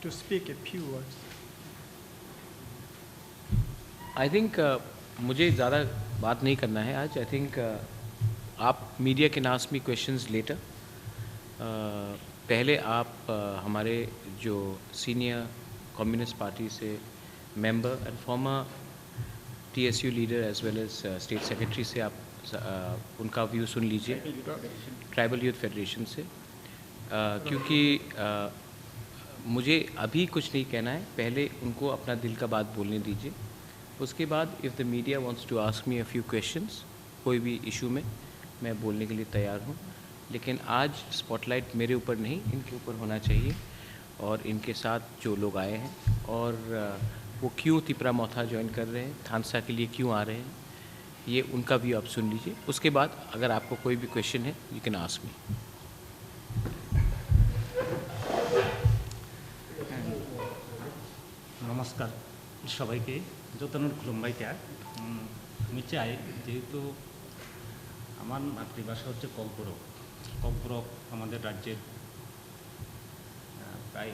to speak a few words. I think मुझे ज़्यादा बात नहीं करना है आज. आई थिंक आप media can ask me questions later. पहले आप हमारे जो सीनियर कम्युनिस्ट पार्टी से member and former TSU leader as well as state secretary से आप उनका व्यू सुन लीजिए, ट्राइबल यूथ फेडरेशन से. क्योंकि मुझे अभी कुछ नहीं कहना है, पहले उनको अपना दिल का बात बोलने दीजिए. उसके बाद if the media wants to ask me a few questions कोई भी इशू में, मैं बोलने के लिए तैयार हूँ. लेकिन आज स्पॉटलाइट मेरे ऊपर नहीं, इनके ऊपर होना चाहिए. और इनके साथ जो लोग आए हैं और वो क्यों तिपरा मौथा ज्वाइन कर रहे हैं, थानसा के लिए क्यों आ रहे हैं, ये उनका व्यू आप सुन लीजिए. उसके बाद अगर आपको कोई भी क्वेश्चन है यू कैन आस्क मी. नमस्कार সবাইকে, যতনের খুলুমবাইটা আমি চাই, যেহেতু আমার মাতৃভাষা হচ্ছে ককবরক. ককবরক আমাদের রাজ্যের প্রায়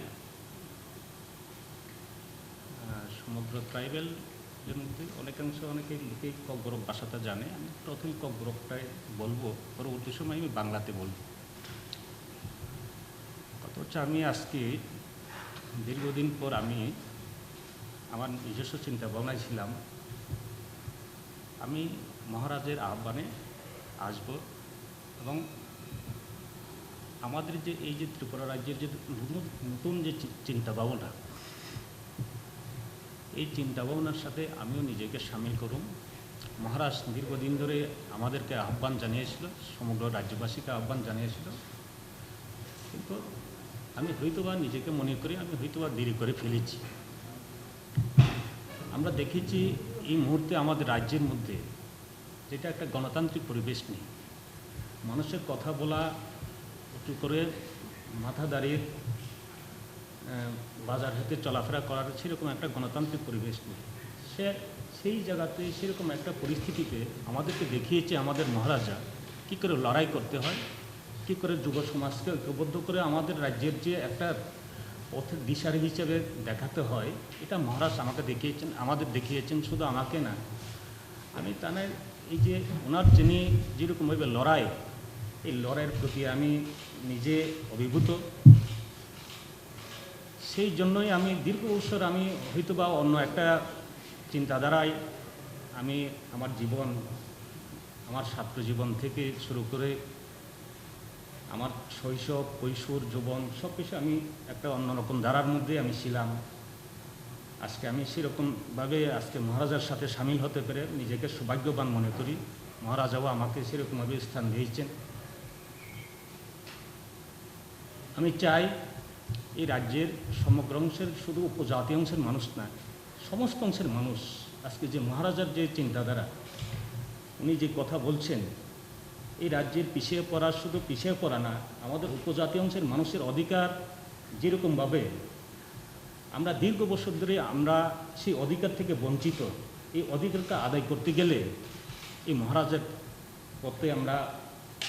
সমগ্র ট্রাইবেলের মধ্যে অনেকেই লোকেই ককবরক ভাষাটা জানে. আমি প্রথমে ককবরকটাই বলবো, পরবর্তী সময় আমি বাংলাতে বলবো. কথা হচ্ছে, আমি আজকে দীর্ঘদিন পর আমি আমার নিজস্ব চিন্তা ভাবনায় ছিলাম আমি মহারাজের আহ্বানে আসব এবং আমাদের যে এই যে ত্রিপুরা রাজ্যের যে নতুন যে চিন্তা ভাবনা, এই চিন্তা ভাবনার সাথে আমিও নিজেকে সামিল করুন. মহারাজ দীর্ঘদিন ধরে আমাদেরকে আহ্বান জানিয়েছিল, সমগ্র রাজ্যবাসীকে আহ্বান জানিয়েছিল, কিন্তু আমি হয়তোবা নিজেকে মনে করি আমি হয়তোবা দেরি করে ফেলেছি. আমরা দেখেছি এই মুহূর্তে আমাদের রাজ্যের মধ্যে যেটা একটা গণতান্ত্রিক পরিবেশ নেই. মানুষের কথা বলা, উঁচু করে মাথা দাঁড়িয়ে বাজার হাতে চলাফেরা করার সেরকম একটা গণতান্ত্রিক পরিবেশ নেই. সেই জায়গাতে সেরকম একটা পরিস্থিতিতে আমাদেরকে দেখিয়েছে আমাদের মহারাজা কী করে লড়াই করতে হয়, কী করে যুব সমাজকে ঐক্যবদ্ধ করে আমাদের রাজ্যের যে একটা পথের দিশারি হিসেবে দেখাতে হয়, এটা মহারাজ আমাদের দেখিয়েছেন. শুধু আমাকে না, আমি তাদের এই যে ওনার যিনি যেরকমভাবে লড়াই, এই লড়াইয়ের প্রতি আমি নিজে অভিভূত. সেই জন্যই আমি দীর্ঘ বছর আমি হয়তোবা অন্য একটা চিন্তাধারায় আমি আমার জীবন, আমার ছাত্র জীবন থেকে শুরু করে আমার শৈশব, কৈশোর, যৌবন সব কিছু আমি একটা অন্যরকম ধারার মধ্যে আমি ছিলাম. আজকে আমি সেরকমভাবে আজকে মহারাজার সাথে সামিল হতে পেরে নিজেকে সৌভাগ্যবান মনে করি. মহারাজাও আমাকে সেরকমভাবে স্থান দিয়েছেন. আমি চাই এই রাজ্যের সমগ্র অংশের, শুধু উপজাতি অংশের মানুষ না, সমস্ত অংশের মানুষ আজকে যে মহারাজার যে চিন্তাধারা, উনি যে কথা বলছেন, এই রাজ্যের পিছিয়ে পড়া, শুধু পিছিয়ে পড়া না, আমাদের উপজাতি অংশের মানুষের অধিকার যেরকমভাবে আমরা দীর্ঘ বছর ধরে আমরা সেই অধিকার থেকে বঞ্চিত, এই অধিকারটা আদায় করতে গেলে এই মহারাজের পথে আমরা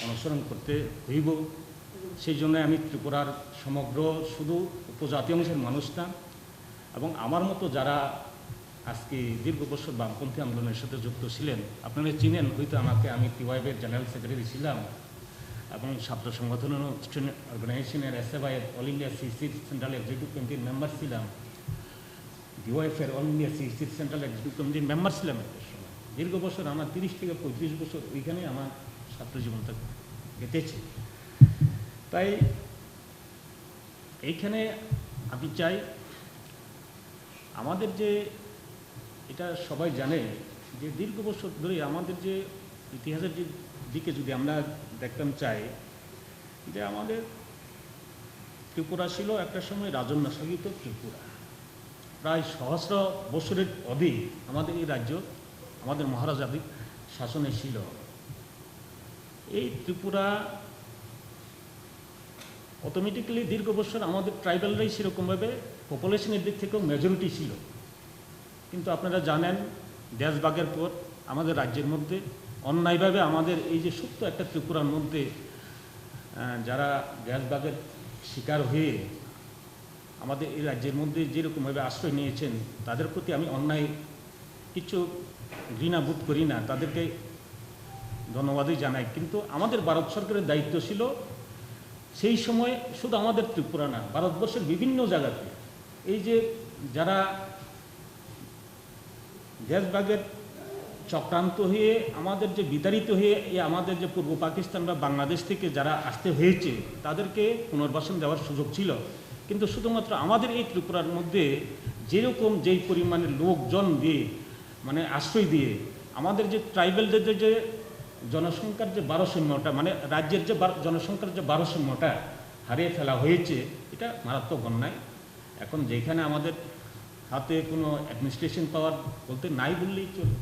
অনুসরণ করতে হইব. সেই জন্য আমি ত্রিপুরার সমগ্র শুধু উপজাতি অংশের মানুষ না, এবং আমার মতো যারা আজকে দীর্ঘ বছর বামপন্থী আন্দোলনের সাথে যুক্ত ছিলেন, আপনারা চিনেন হয়তো আমাকে, আমি টিওয়াইবের জেনারেল সেক্রেটারি ছিলাম এবং ছাত্র সংগঠন অর্গানাইজেশনের SFI all India CC central executive কমিটির মেম্বার ছিলাম, ডিওয়াইএফের all India CC central executive কমিটির মেম্বার ছিলাম একটা সময়. দীর্ঘ বছর, আমার 30 থেকে 35 বছর ওইখানে আমার ছাত্র জীবনটা কেটেছে. তাই এইখানে আমি চাই আমাদের যে, এটা সবাই জানে যে দীর্ঘ বছর ধরে আমাদের যে ইতিহাসের যে দিকে যদি আমরা দেখতাম চাই, যে আমাদের ত্রিপুরা ছিল একটা সময় রাজন্য শাসিত ত্রিপুরা. প্রায় সহস্র বছরের অধিক আমাদের এই রাজ্য আমাদের মহারাজাদের শাসনে ছিল. এই ত্রিপুরা অটোমেটিক্যালি দীর্ঘ বছর আমাদের ট্রাইবালরাই সেরকমভাবে পপুলেশনের দিক থেকেও মেজরিটি ছিল. কিন্তু আপনারা জানেন দেশভাগের পর আমাদের রাজ্যের মধ্যে অন্যায়ভাবে আমাদের এই যে সুপ্ত একটা ত্রিপুরার মধ্যে যারা দেশভাগের শিকার হয়ে আমাদের এই রাজ্যের মধ্যে যেরকমভাবে আশ্রয় নিয়েছেন তাদের প্রতি আমি অন্যায় কিছু ঘৃণা বোধ করি না, তাদেরকে ধন্যবাদই জানাই। কিন্তু আমাদের ভারত সরকারের দায়িত্ব ছিল সেই সময় শুধু আমাদের ত্রিপুরা না, ভারতবর্ষের বিভিন্ন জায়গাতে এই যে যারা দেশভাগের চক্রান্ত হয়ে আমাদের যে বিতাড়িত হয়ে এই আমাদের যে পূর্ব পাকিস্তান বা বাংলাদেশ থেকে যারা আসতে হয়েছে তাদেরকে পুনর্বাসন দেওয়ার সুযোগ ছিল। কিন্তু শুধুমাত্র আমাদের এই ত্রিপুরার মধ্যে যেরকম যেই পরিমাণে লোকজন দিয়ে মানে আশ্রয় দিয়ে আমাদের যে ট্রাইবেলদের যে জনসংখ্যার যে ভারসাম্যটা মানে রাজ্যের যে জনসংখ্যার যে ভারসাম্যটা হারিয়ে ফেলা হয়েছে, এটা মারাত্মক অন্যায়। এখন যেখানে আমাদের হাতে কোনো অ্যাডমিনিস্ট্রেশন পাওয়ার বলতে নাই বললেই চলে,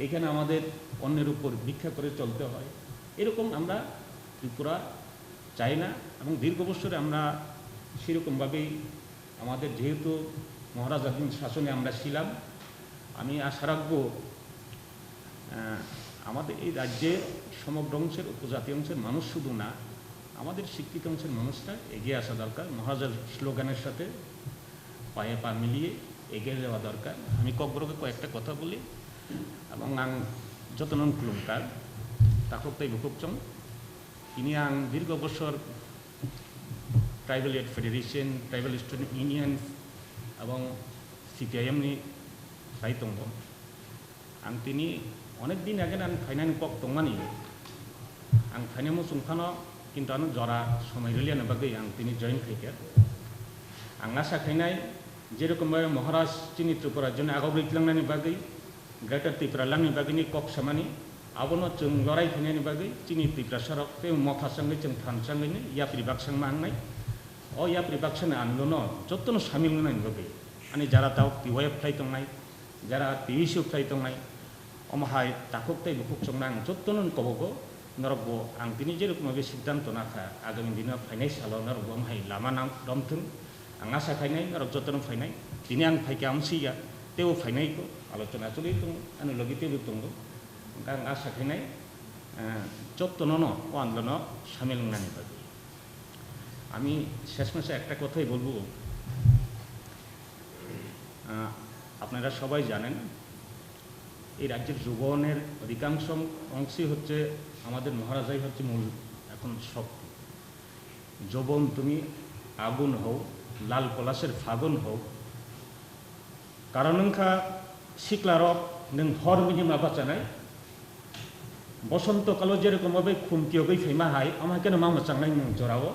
এখানে আমাদের অন্যের উপর ভিক্ষা করে চলতে হয়, এরকম আমরা ত্রিপুরা চাই না। এবং দীর্ঘ বছরে আমরা সেরকমভাবেই আমাদের যেহেতু মহারাজাধীন শাসনে আমরা ছিলাম, আমি আশা রাখব আমাদের এই রাজ্যের সমগ্র অংশের উপজাতি অংশের মানুষ শুধু না, আমাদের শিক্ষিত অংশের মানুষরা এগিয়ে আসা দরকার। মহারাজার স্লোগানের সাথে পায়ে পা মিলিয়ে এগিয়ে যাওয়া দরকার। আমি ককবরকে কয়েকটা কথা বলি এবং আং যতনন খুলুমকার তাকতাই বুকুকচং ini ang দীর্ঘ বছর tribal aid federation, tribal student union এবং সিপিআইএমনি সাইতং আং তিনি অনেক দিন আগে আং ফাইনান কক তংমানি আং ফাইনামো সুংখানো কিন্তু আনো জরা সময় রিলিয়ানো বাগৈ আং তিনি জয়েন খাইকে आं आसा खायनाय जेरखमभाবে মহারাজ চিনি ত্রিপুরার জন্য आगावलांनायनि बागै ग्रेटर त्रिपुरा लांनि बागैनि कक सामानि आबोनो जों लड़ाई फैनायनि बागै चिनि त्रिपुरा सरक ते मथासंगै जों थानसंगैनो याप्रि बाक्सां मांनाय अ याप्रि बाक्सानि आन्दोलन जत्तनो सामिल होनायनि बागै आनि जारा ताव पिवाय फ्लाइ तंनाय जारा पिइसु फ्लाइ तंनाय अमहाय ताखुकताय बुकुकचंना आं जत्तनो कबगो नरगो आं दिनै जेरखमभाবে सिद्धांत नाखा आगामी दिनाव फायनाय सालाव नरगो अमहाय लामा नाम रमथों आं आसा खायनाय नरक जतन फायनाय दिनै आं फायके आमसिया तेव फायनायखौ आलोचना चलि दङ आंनि लगे तेबो दङ। आं आसा खायनाय जतननो ও আন্দোলন সামিল होनायनि बागै আমি শেষমেশে একটা কথাই বলবো, আপনারা সবাই জানেন এই রাজ্যের যৌবনের অধিকাংশ অংশই হচ্ছে আমাদের মহারাজাই হচ্ছে মূল এখন শক্তি। যৌবন তুমি আগুন হও, লাল পলাশের ফাগুন হোক, কারণ নोंखा सिख्लारक नों हर मिनि माबा जानाय बसंतकाल जेरखमभाবে खुमकियो गई फैमा हाय আমাকে মামা চাंगनाय नों जराओ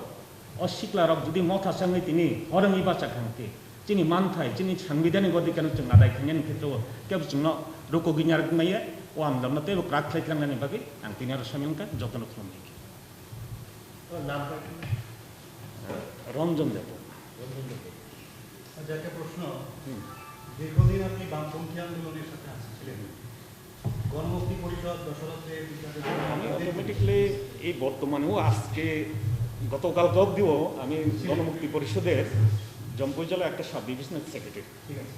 अ सिख्लारक जुदि मथा संगै तिनि हरंनि बाचा खांते चिनि मानथाय चिनि सांविधानिक अधिकार जों आदाय खायनायनि खेत्रआव केब जोंनो रुको गिनार गनाया ও आन्दोलन ते क्राक खायख्लांनायनि बागै आं तिनि आरो सामिलखा जतन खालामनाय रंजन देव। একটা প্রশ্ন, দীর্ঘদিন আপনি বামপন্থী আন্দোলনের সাথে আসছিলেন, গণমুক্তি পরিষদ দশরথের আমি অটোমেটিকলি এই বর্তমানেও আজকে গতকাল অবধিও আমি গণমুক্তি পরিষদের জম্পুই জেলা একটা সাব ডিভিশনাল সেক্রেটারি। ঠিক আছে,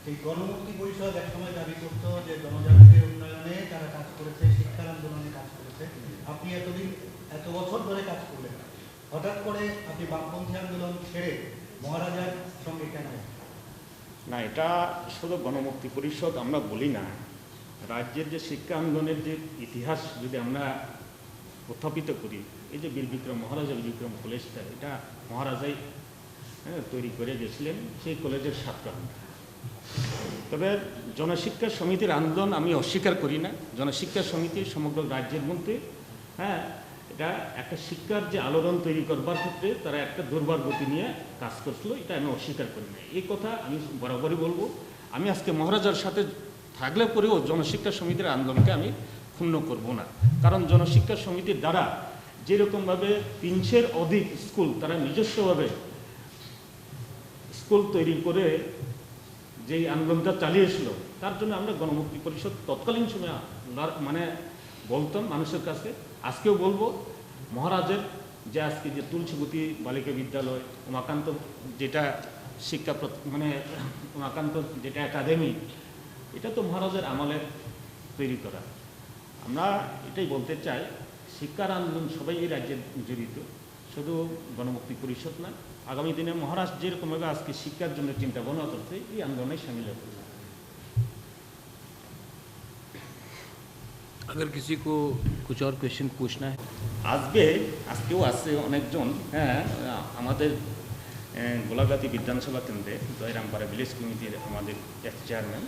এই গণমুক্তি পরিষদ একসময় দাবি করতো যে জনজাতির উন্নয়নে তারা কাজ করেছে, শিক্ষার আন্দোলনে কাজ করেছে। আপনি এতদিন এত বছর ধরে কাজ করলেন, হঠাৎ করে আপনি বামপন্থী আন্দোলন ছেড়ে মহারাজার সঙ্গে কেন? না, এটা শুধু গণমুক্তি পরিষদ আমরা বলি না, রাজ্যের যে শিক্ষা আন্দোলনের যে ইতিহাস যদি আমরা উত্থাপিত করি, এই যে বীর বিক্রম মহারাজা বীর বিক্রম কলেজটা এটা মহারাজাই তৈরি করে গেছিলেন, সেই কলেজের ছাত্র আমরা। তবে জনশিক্ষা সমিতির আন্দোলন আমি অস্বীকার করি না। জনশিক্ষা সমিতি সমগ্র রাজ্যের মধ্যে এটা একটা শিক্ষার যে আলোড়ন তৈরি করবার ক্ষেত্রে তারা একটা দুর্বার গতি নিয়ে কাজ করছিল, এটা আমি অস্বীকার করি না। এই কথা আমি বরাবরই বলবো। আমি আজকে মহারাজার সাথে থাকলে পরেও জনশিক্ষা সমিতির আন্দোলনকে আমি ক্ষুণ্ণ করব না। কারণ জনশিক্ষা সমিতির দ্বারা যেরকমভাবে 300-এর অধিক স্কুল তারা নিজস্বভাবে স্কুল তৈরি করে যেই আন্দোলনটা চালিয়েছিল, তার জন্য আমরা গণমুক্তি পরিষদ তৎকালীন সময় মানে বলতাম মানুষের কাছে, আজকেও বলবো। মহারাজের যে আজকে যে তুলসীবতী বালিকা বিদ্যালয়, উমাকান্ত যেটা শিক্ষা মানে উমাকান্ত যেটা একাডেমি, এটা তো মহারাজের আমলের তৈরি করা। আমরা এটাই বলতে চাই, শিক্ষার আন্দোলন সবাই এই রাজ্যে জড়িত, শুধু গণমুক্তি পরিষদ না, আগামী দিনে মহারাষ্ট্র যেরকমভাবে আজকে শিক্ষার জন্য চিন্তা ভাবনা করছে এই আন্দোলনে সামিল হতে। अगर किसी को कुछ और क्वेश्चन पूछना है আজকেও আছে অনেকজন, হ্যাঁ, আমাদের গোলাঘাটি বিধানসভা কেন্দ্রে দয়রামপাড়া ভিলেজ কমিটির আমাদের এক্স চেয়ারম্যান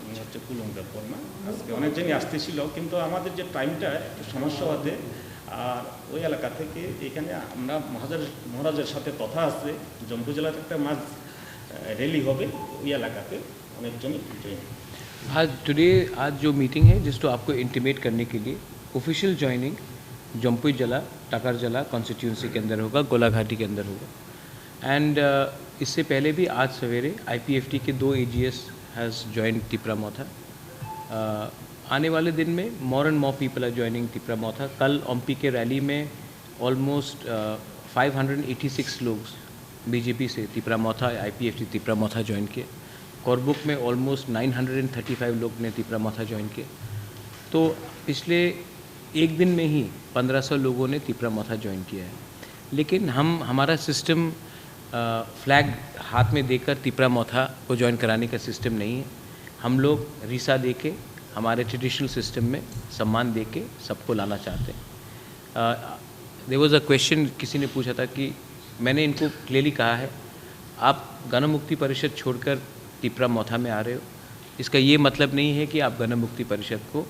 উনি হচ্ছে কুলুঙ্গার বর্মা, আজকে অনেকজনই আসতেছিল, কিন্তু আমাদের যে টাইমটা একটু সমস্যা হতে, আর ওই এলাকা থেকে এখানে আমরা মহারাজের সাথে কথা আছে, জম্মু জেলার একটা মাছ র্যালি হবে ওই এলাকাতে, অনেকজনই জয়েন। आज जो मीटिंग है जिसको आपको इंटीमेट करने के लिए ऑफिशियल ज्वाइनिंग जम्पुई जिला टाकर जिला कॉन्स्टिट्यूंसी के अंदर होगा, गोलाघाटी के अंदर होगा। एंड इससे पहले भी आज सवेरे आईपीएफटी के 2 AGS has join Tipra Motha. आने वाले दिन में more and more people are joining Tipra Motha. कल ओमपी के रैली में ऑलमोस्ट 586 लोग बीजेपी से तिपरा मोथा आईपीएफटी तिपरा मोथा ज्वाइन किए। कोरबुक में ऑलमोस्ट 935 लोग ने तिपरा मोथा ज्वाइन किए। तो पिछले एक दिन में ही 1500 लोगों ने तिपरा मोथा ज्वाइन किया है। लेकिन हमारा सिस्टम फ्लैग हाथ में देकर तिपरा मोथा को ज्वाइन कराने का सिस्टम नहीं है। हम लोग रीसा दे के हमारे ट्रेडिशनल सिस्टम में सम्मान दे के सबको लाना चाहते हैं। देयर वाज अ क्वेश्चन, किसी ने पूछा था कि मैंने इनको क्लियरली कहा है आप गणमुक्ति परिषद छोड़कर तिपरा मोथा में आ रहे हो, इसका ये मतलब नहीं है कि आप गणमुक्ति परिषद को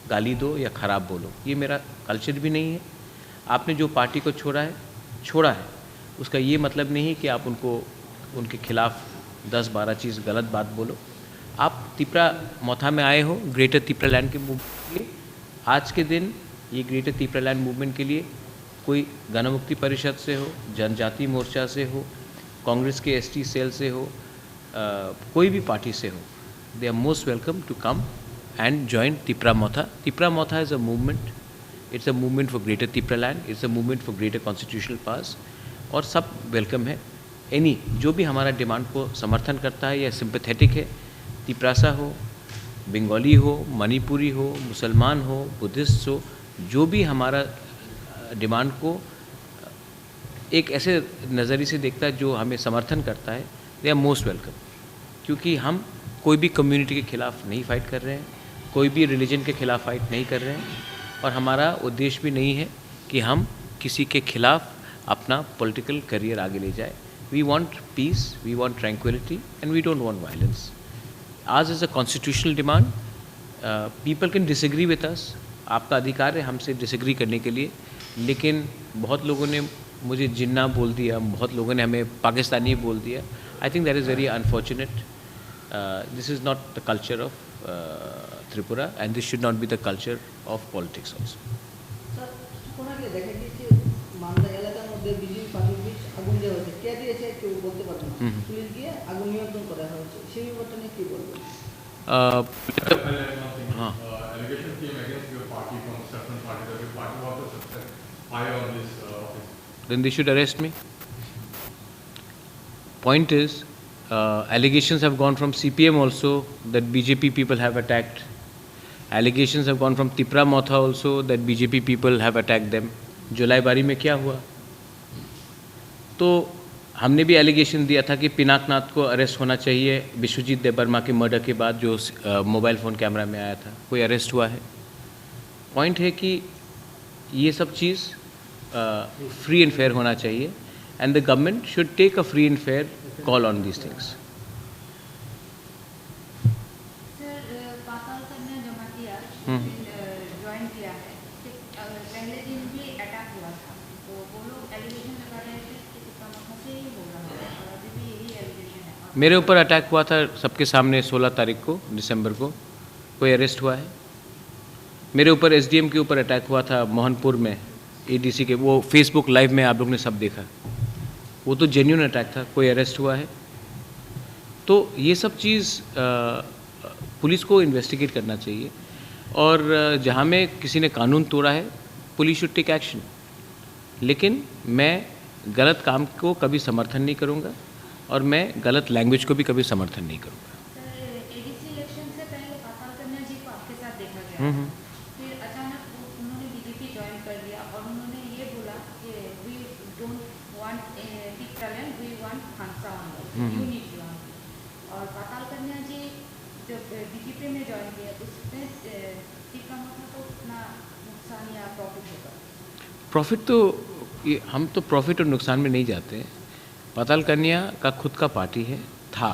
गाली दो या ख़राब बोलो, ये मेरा कल्चर भी नहीं है। आपने जो पार्टी को छोड़ा है उसका ये मतलब नहीं है कि आप उनके खिलाफ़ 10-12 चीज़ गलत बात बोलो। आप तिपरा मोथा में आए हो ग्रेटर तिपरा लैंड के मूवमेंट के लिए। आज के दिन ये ग्रेटर तिपरा लैंड मूवमेंट के लिए कोई गणमुक्ति परिषद से हो, जनजाति मोर्चा से हो, कांग्रेस के ST सेल से हो, कोई भी पार्टी से हो, they are most welcome to come and join Tipra Motha. Tipra Motha is a movement, it's a movement for greater Tipraland, it's a movement for greater constitutional pass, और सब वेलकम है। एनी जो भी हमारा डिमांड को समर्थन करता है या सिंपैथेटिक है, तिपरासा हो, बंगाली हो, मणिपुरी हो, मुसलमान हो, बुद्धिस्ट हो, जो भी हमारा डिमांड को एक ऐसे नज़रिए से देखता है जो हमें समर्थन करता है, दे आर मोस्ट वेलकम। क्योंकि हम कोई भी कम्युनिटी के ख़िलाफ़ नहीं फ़ाइट कर रहे हैं, कोई भी रिलीजन के ख़िलाफ़ फ़ाइट नहीं कर रहे हैं, और हमारा उद्देश्य भी नहीं है कि हम किसी के ख़िलाफ़ अपना पॉलिटिकल करियर आगे ले जाए। We want peace, we want tranquility and we don't want violence. आज is a constitutional demand, people can disagree with us, आपका अधिकार है हमसे डिसएग्री करने के लिए, लेकिन बहुत लोगों ने मुझे जिन्ना बोल दिया, बहुत लोगों ने हमें पाकिस्तानी बोल दिया। I think that is very unfortunate. This is not the culture of Tripura and this should not be the culture of politics also. Sir, কোন আগে দেখা গিয়েছে মালদা এলাকার মধ্যে বিজেপি পার্টির বীজ আগুন দেওয়া হয়েছে, কে দিয়েছে কেউ বলতে পারবে না, পুলিশ গিয়ে আগুন নিয়ন্ত্রণ করা হয়েছে, সেই ব্যাপারটা নিয়ে কী বলবেন? हाँ, Allegation came against your party from certain party that your party was to success higher on this office. then they should arrest me. Point is, allegations have gone from CPM also that BJP people have attacked. Allegations have gone from Tipra Motha also that BJP people have attacked them. जुलाई बारी में क्या हुआ? तो हमने भी allegation दिया था कि पिनाकनाथ को अरेस्ट होना चाहिए विश्वजीत देबबर्मा के मर्डर के बाद, जो मोबाइल फ़ोन कैमरा में आया था। कोई अरेस्ट हुआ है? पॉइंट है कि ये सब चीज़ फ्री एंड फेयर होना चाहिए, and the government should take a free and fair call on these things. Sir, Patal Kanya Jamatia join किया है, पहले दिन भी अटैक हुआ था, तो वो लोग एलिगेशन लगा रहे थे कि तिपरा मोथा से ही हो रहा है, और अभी भी यही एलिगेशन है। मेरे ऊपर अटैक हुआ था सबके सामने 16 तारीख को दिसंबर को। कोई अरेस्ट हुआ है? मेरे ऊपर SDM के ऊपर अटैक हुआ था मोहनपुर में, ADC के, वो फेसबुक लाइव में आप लोग ने सब देखा, वो तो जेन्युइन अटैक था। कोई अरेस्ट हुआ है? तो ये सब चीज़ पुलिस को इन्वेस्टिगेट करना चाहिए, और जहाँ में किसी ने कानून तोड़ा है पुलिस शुड टेक एक्शन। लेकिन मैं गलत काम को कभी समर्थन नहीं करूँगा, और मैं गलत लैंग्वेज को भी कभी समर्थन नहीं करूँगा। सर, ADC इलेक्शन से पहले पाताल कन्या जी को आपके साथ देखा गया, फिर अचानक उन्होंने BJP ज्वाइन कर लिया, और उन्होंने ये बोला कि we don't want Tipra land, और पाताल कन्या जी जो बीजेपी में ज्वाइन किया उसमें टीका माता को कितना नुकसान या प्रॉफिट होगा? प्रॉफिट तो हम तो प्रॉफिट और नुकसान में नहीं जाते हैं। पाताल कन्या का खुद का पार्टी है, था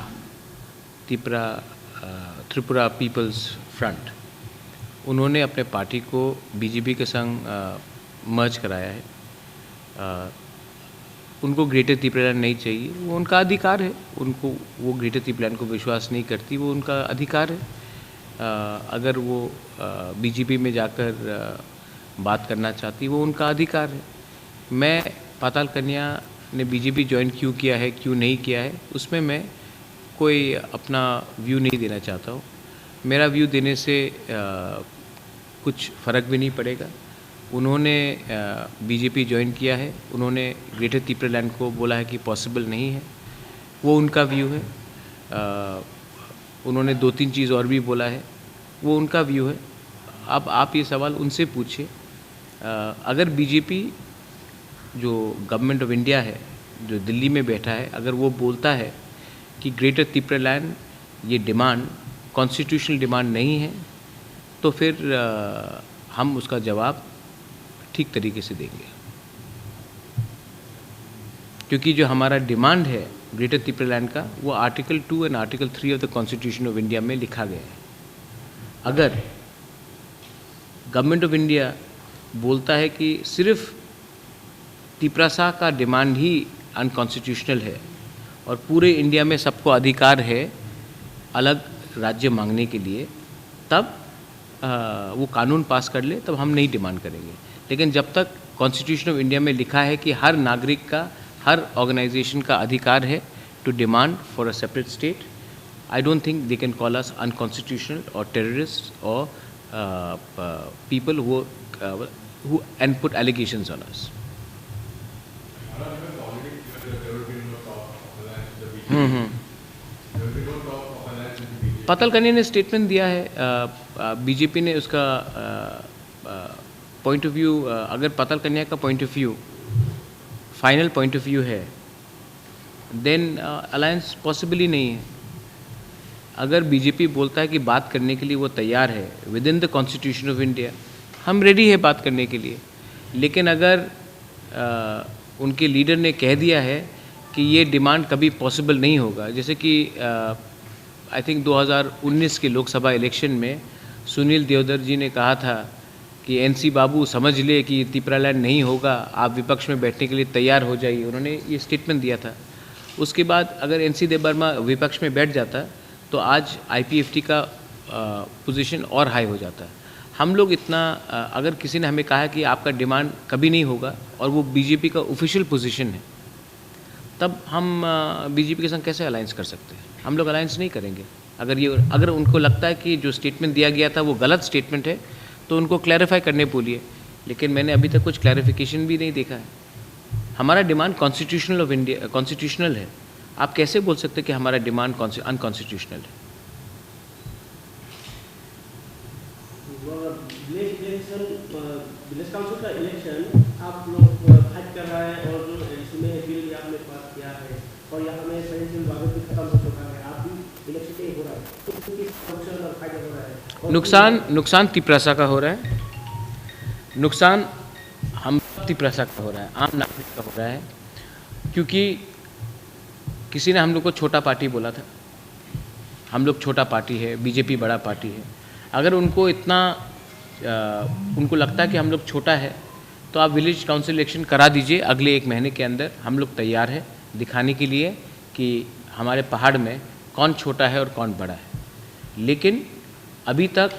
त्रिपुरा पीपल्स फ्रंट। उन्होंने अपने पार्टी को बीजेपी के संग मर्ज कराया है। उनको ग्रेटर त्रिपुरा नहीं चाहिए, वो उनका अधिकार है। उनको वो ग्रेटर त्रिपुरा को विश्वास नहीं करती, वो उनका अधिकार है। अगर वो बीजेपी में जाकर बात करना चाहती, वो उनका अधिकार है। मैं पाताल कन्या ने बीजेपी ज्वाइन क्यों किया है, क्यों नहीं किया है, उसमें मैं कोई अपना व्यू नहीं देना चाहता हूँ। मेरा व्यू देने से कुछ फ़र्क भी नहीं पड़ेगा। उन्होंने बीजेपी ज्वाइन किया है, उन्होंने ग्रेटर त्रिपुरा लैंड को बोला है कि पॉसिबल नहीं है, वो उनका व्यू है। उन्होंने 2-3 चीज़ और भी बोला है, वो उनका व्यू है। अब आप ये सवाल उनसे पूछिए। अगर बीजेपी जो गवर्नमेंट ऑफ इंडिया है, जो दिल्ली में बैठा है, अगर वो बोलता है कि ग्रेटर त्रिपुरा लैंड ये डिमांड कॉन्स्टिट्यूशनल डिमांड नहीं है, तो फिर हम उसका जवाब ठीक तरीके से देंगे। क्योंकि जो हमारा डिमांड है ग्रेटर त्रिपुरा लैंड का, वो article 2 and article 3 of the constitution of India में लिखा गया है। अगर गवर्नमेंट ऑफ इंडिया बोलता है कि सिर्फ त्रिपुरा का डिमांड ही अनकॉन्स्टिट्यूशनल है और पूरे इंडिया में सबको अधिकार है अलग राज्य मांगने के लिए, तब वो कानून पास कर ले, तब हम नहीं डिमांड करेंगे। लेकिन जब तक कॉन्स्टिट्यूशन ऑफ इंडिया में लिखा है कि हर नागरिक का, हर ऑर्गेनाइजेशन का अधिकार है to demand for a separate state, I don't think they can call us unconstitutional और टेररिस्ट और people who and put allegations on us. Patal Kanya ने स्टेटमेंट दिया है, बीजेपी ने उसका पॉइंट ऑफ व्यू, अगर पाताल कन्या का point of view final point of view है, देन अलायंस पॉसिबल ही नहीं है। अगर बीजेपी बोलता है कि बात करने के लिए वो तैयार है with in the constitution of India, हम रेडी है बात करने के लिए। लेकिन अगर उनके लीडर ने कह दिया है कि ये डिमांड कभी पॉसिबल नहीं होगा, जैसे कि आई थिंक 2019 के लोकसभा इलेक्शन में सुनील देवधर जी ने कहा था कि एनसी बाबू समझ ले कि त्रिपुरा लैंड नहीं होगा, आप विपक्ष में बैठने के लिए तैयार हो जाइए, उन्होंने ये स्टेटमेंट दिया था। उसके बाद अगर एनसी देवबर्मा विपक्ष में बैठ जाता तो आज आईपीएफटी का पोजीशन और हाई हो जाता है। हम लोग इतना, अगर किसी ने हमें कहा है कि आपका डिमांड कभी नहीं होगा और वो बीजेपी का ऑफिशियल पोजीशन है, तब हम बीजेपी के संग कैसे अलायंस कर सकते हैं? हम लोग अलायंस नहीं करेंगे। अगर उनको लगता है कि जो स्टेटमेंट दिया गया था वो गलत स्टेटमेंट है, तो उनको क्लैरिफाई करने बोलिए। लेकिन मैंने अभी तक कुछ क्लैरिफिकेशन भी नहीं देखा है। हमारा demand constitutional of India, constitutional है। आप कैसे बोल सकते हैं कि हमारा डिमांड अनकॉन्स्टिट्यूशनल है? विलेज काउंसिल का इलेक्शन आप लोग फाइट कर रहे हैं और जो इसमें बिल आपने पास किया है और यहाँ में सही वादा भी खत्म हो चुका है, आप भी इलेक्शन के हो रहा है, तो किस फंक्शन और फायदा हो रहा है? नुकसान त्रिपुरा का हो रहा है, नुकसान हम त्रिपुरा का हो रहा है, आम नागरिक का हो रहा है। क्योंकि किसी ने हम लोग को छोटा पार्टी बोला था, हम लोग छोटा पार्टी है, बीजेपी बड़ा पार्टी है। अगर उनको इतना उनको लगता है कि हम लोग छोटा है, तो आप विलेज काउंसिल इलेक्शन करा दीजिए अगले 1 महीने के अंदर। हम लोग तैयार है दिखाने के लिए कि हमारे पहाड़ में कौन छोटा है और कौन बड़ा है। लेकिन अभी तक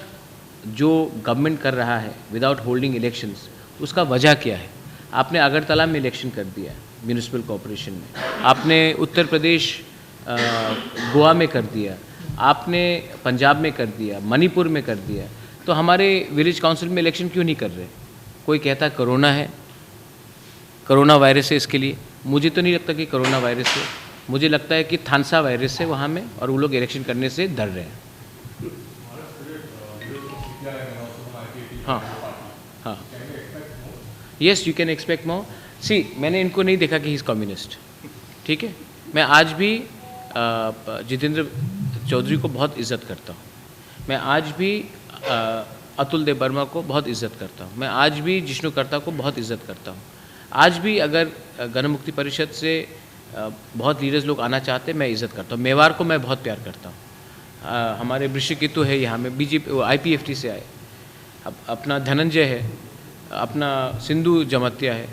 जो गवर्नमेंट कर रहा है विदाउट होल्डिंग इलेक्शंस, उसका वजह क्या है? आपने अगरतला में इलेक्शन कर दिया म्यूनिसिपल कॉरपोरेशन में, आपने उत्तर प्रदेश गोवा में कर दिया, आपने पंजाब में कर दिया, मणिपुर में कर दिया, तो हमारे विलेज काउंसिल में इलेक्शन क्यों नहीं कर रहे? कोई कहता कोरोना है, कोरोना वायरस है इसके लिए। मुझे तो नहीं लगता कि कोरोना वायरस है, मुझे लगता है कि थानसा वायरस है वहाँ में, और वो लोग इलेक्शन करने से डर रहे हैं। हाँ हाँ, yes you can expect more. See, मैंने इनको नहीं देखा कि ही इज़ कम्युनिस्ट, ठीक है। मैं आज भी जितेंद्र चौधरी को बहुत इज़्ज़त करता हूँ। मैं आज भी अतुल देव वर्मा को बहुत इज़्ज़त करता हूँ। मैं आज भी जिष्णु कर्ता को बहुत इज़्ज़त करता हूँ। आज भी अगर गणमुक्ति परिषद से बहुत लीडर्स लोग आना चाहते हैं, मैं इज़्ज़त करता हूँ। मेवाड़ को मैं बहुत प्यार करता हूँ। हमारे वृश्चिकेतु है यहाँ में, बीजेपी IPFT से आए, अपना धनंजय है, अपना सिंधु जमतिया है,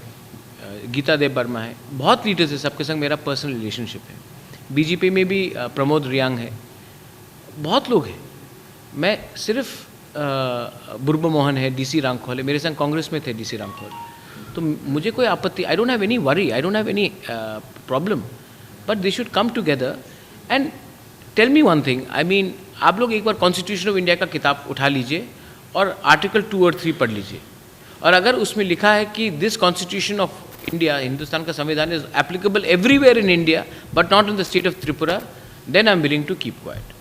गीता देव वर्मा है, बहुत लीडर्स है, सबके संग मेरा पर्सनल रिलेशनशिप है। बीजेपी में भी प्रमोद रियांग है, बहुत लोग हैं। मैं सिर्फ बुर्बो मोहन है, DC रांखोल है, मेरे संग कांग्रेस में थे DC रांखोल। तो मुझे कोई आपत्ति, I don't have any worry, I don't have any problem, but they should come together and tell me one thing. I mean, आप लोग एक बार कॉन्स्टिट्यूशन ऑफ इंडिया का किताब उठा लीजिए और आर्टिकल 2 और 3 पढ़ लीजिए, और अगर उसमें लिखा है कि this constitution of India, Hindustan का संविधान, is applicable everywhere in India but not in the state of Tripura, then I am willing to keep quite.